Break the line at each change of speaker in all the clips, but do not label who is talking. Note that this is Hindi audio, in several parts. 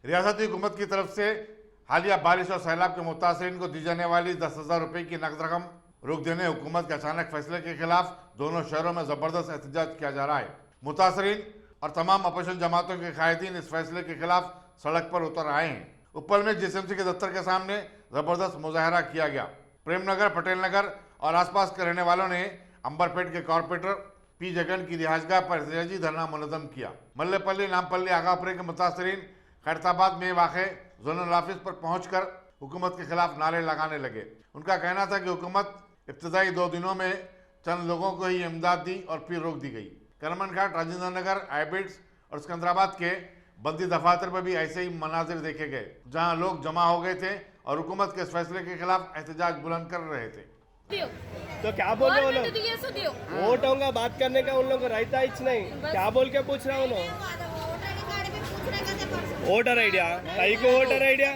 रियासती हुकूमत की तरफ से हालिया बारिश और सैलाब के मुतासरीन को दी जाने वाली 10,000 रुपए की नकद रकम रोक देने हुकूमत के अचानक फैसले के खिलाफ दोनों शहरों में जबरदस्त एहतजाज किया जा रहा है। मुतासरीन और तमाम अपोजिशन जमातों के कायदीन इस फैसले के खिलाफ सड़क पर उतर आए हैं। उपल में जीएसएमसी के दफ्तर के सामने जबरदस्त मुजाहरा किया गया। प्रेमनगर, पटेल नगर और आसपास के रहने वालों ने अंबरपेट के कॉरपोरेटर पी जगन की रिहायशगाह पर एहतजाजी धरना मुनज़्ज़म किया। मल्लेपल्ली, नामपल्ली, आगापुरे के मुतासरीन खैरताबाद में वाक़े जोनल ऑफिस पर पहुंचकर हुकूमत के खिलाफ नारे लगाने लगे। उनका कहना था कि हुकूमत इब्तदाई 2 दिनों में चंद लोगों को ही इमदाद दी और फिर रोक दी गई। करमन घाट, राजेंद्र नगर, आईबिट्स और सिकंदराबाद के बंदी दफातर पर भी ऐसे ही मनाजिर देखे गए, जहां लोग जमा हो गए थे और हुकूमत के इस फैसले के खिलाफ एहतजाज बुलंद कर रहे थे।
तो क्या बोल रहे हो लोग? वोट होगा, बात करने का उन लोगों को रहता ही नहीं। क्या बोल के पूछ रहा हूँ लोग? वोटर आइडिया कहीं को वोटर आइडिया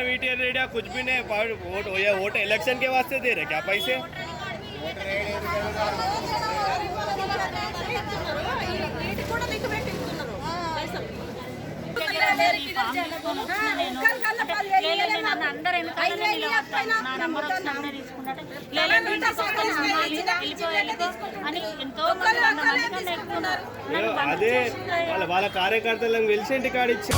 वीटर आइडिया कुछ भी नहीं। वोट इलेक्शन के वास्ते दे रहे क्या पैसे? అదే వాళ్ళ కార్యకర్తలను పిలిచి ఇంటికాడ ఇచ్చి